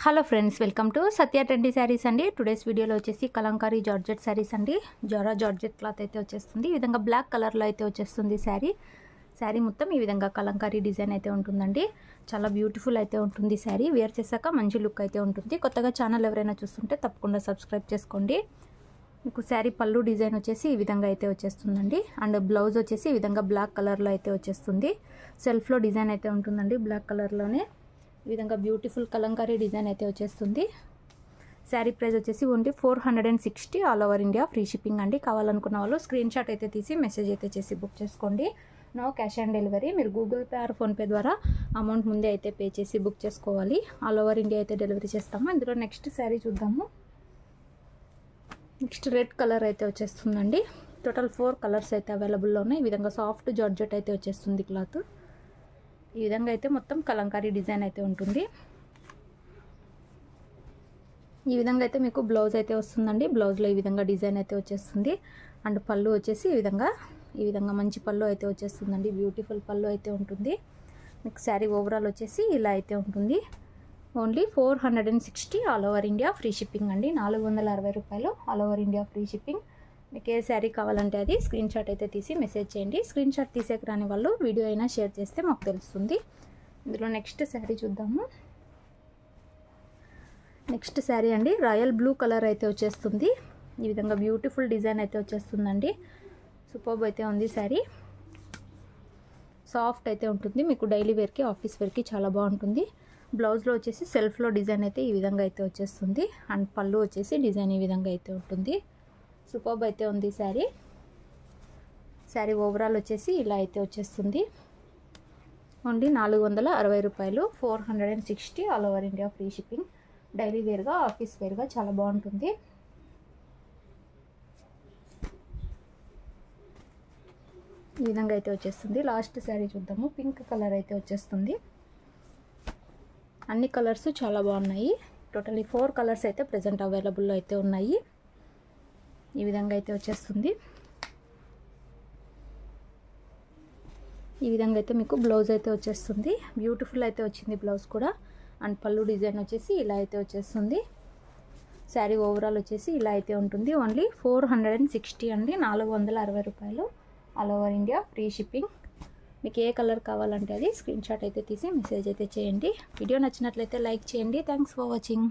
Hello friends, welcome to Satya trendy saris అండి. Today's వీడియోలో వచ్చేసి కలంకారీ జార్జెట్ శారీస్ అండి. జార్జెట్ క్లాత్ అయితే వచ్చేస్తుంది. ఈ విధంగా బ్లాక్ కలర్లో అయితే వచ్చేస్తుంది శారీ మొత్తం ఈ విధంగా కలంకారీ డిజైన్ అయితే ఉంటుందండి. చాలా బ్యూటిఫుల్ అయితే ఉంటుంది శారీ. వేర్ చేశాక మంచి లుక్ అయితే ఉంటుంది. కొత్తగా ఛానల్ ఎవరైనా చూస్తుంటే తప్పకుండా సబ్స్క్రైబ్ చేసుకోండి. మీకు శారీ పళ్ళు డిజైన్ వచ్చేసి ఈ విధంగా అయితే వచ్చేస్తుందండి. అండ్ బ్లౌజ్ వచ్చేసి ఈ విధంగా బ్లాక్ కలర్లో అయితే వచ్చేస్తుంది. సెల్ఫ్లో డిజైన్ అయితే ఉంటుందండి బ్లాక్ కలర్లోనే. ఈ విధంగా బ్యూటిఫుల్ కలంకారీ డిజైన్ అయితే వచ్చేస్తుంది. శారీ ప్రైస్ వచ్చేసి only 460 all over India free shipping అండి. కావాలనుకున్న వాళ్ళు స్క్రీన్ షాట్ అయితే తీసి మెసేజ్ అయితే చేసి బుక్ చేసుకోండి. No cash on delivery. మీరు గూగుల్ పే ఆర్ ఫోన్పే ద్వారా అమౌంట్ ముందే అయితే పే చేసి బుక్ చేసుకోవాలి. ఆల్ ఓవర్ ఇండియా అయితే డెలివరీ చేస్తాము. ఇందులో నెక్స్ట్ శారీ చూద్దాము. నెక్స్ట్ రెడ్ కలర్ అయితే వచ్చేస్తుందండి. టోటల్ 4 కలర్స్ అయితే అవైలబుల్లో ఉన్నాయి. ఈ విధంగా సాఫ్ట్ జార్జెట్ అయితే వచ్చేస్తుంది క్లాత్. ఈ విధంగా అయితే మొత్తం కలంకారీ డిజైన్ అయితే ఉంటుంది. ఈ విధంగా అయితే మీకు బ్లౌజ్ అయితే వస్తుందండి. బ్లౌజ్లో ఈ విధంగా డిజైన్ అయితే వచ్చేస్తుంది. అండ్ పళ్ళు వచ్చేసి ఈ విధంగా మంచి పళ్ళు అయితే వచ్చేస్తుందండి. బ్యూటిఫుల్ పళ్ళు అయితే ఉంటుంది. మీకు శారీ ఓవరాల్ వచ్చేసి ఇలా అయితే ఉంటుంది. Only 460 all over India free shipping అండి. 460 రూపాయలు all over India free shipping. మీకు ఏ శారీ కావాలంటే అది స్క్రీన్ షాట్ అయితే తీసి మెసేజ్ చేయండి. స్క్రీన్ షాట్ తీసేకి రాని వాళ్ళు వీడియో అయినా షేర్ చేస్తే మాకు తెలుస్తుంది. ఇందులో నెక్స్ట్ శారీ చూద్దాము. నెక్స్ట్ శారీ అండి రాయల్ బ్లూ కలర్ అయితే వచ్చేస్తుంది. ఈ విధంగా బ్యూటిఫుల్ డిజైన్ అయితే వచ్చేస్తుందండి. సూపర్బ్ అయితే ఉంది శారీ. సాఫ్ట్ అయితే ఉంటుంది. మీకు డైలీ వేర్కి ఆఫీస్ వేర్కి చాలా బాగుంటుంది. బ్లౌజ్లో వచ్చేసి సెల్ఫ్లో డిజైన్ అయితే ఈ విధంగా అయితే వచ్చేస్తుంది. అండ్ పళ్ళు వచ్చేసి డిజైన్ ఈ విధంగా అయితే ఉంటుంది. సూపర్బ్ అయితే ఉంది శారీ ఓవరాల్ వచ్చేసి ఇలా అయితే వచ్చేస్తుంది. ఓన్లీ 460 రూపాయలు. 460 all over India free shipping. Daily వేర్గా ఆఫీస్ వేర్గా చాలా బాగుంటుంది. ఈ విధంగా అయితే వచ్చేస్తుంది. లాస్ట్ శారీ చూద్దాము. పింక్ కలర్ అయితే వచ్చేస్తుంది. అన్ని కలర్స్ చాలా బాగున్నాయి. టోటలీ 4 కలర్స్ అయితే ప్రజెంట్ అవైలబుల్లో అయితే ఉన్నాయి. ఈ విధంగా అయితే వచ్చేస్తుంది. ఈ విధంగా అయితే మీకు బ్లౌజ్ అయితే వచ్చేస్తుంది. బ్యూటిఫుల్ అయితే వచ్చింది బ్లౌజ్ కూడా. అండ్ పళ్ళు డిజైన్ వచ్చేసి ఇలా అయితే వచ్చేస్తుంది. శారీ ఓవరాల్ వచ్చేసి ఇలా అయితే ఉంటుంది. ఓన్లీ 460 అండి. 460 రూపాయలు all over India free shipping. మీకు ఏ కలర్ కావాలంటే అది స్క్రీన్ షాట్ అయితే తీసి మెసేజ్ అయితే చేయండి. వీడియో నచ్చినట్లయితే లైక్ చేయండి. Thanks for watching.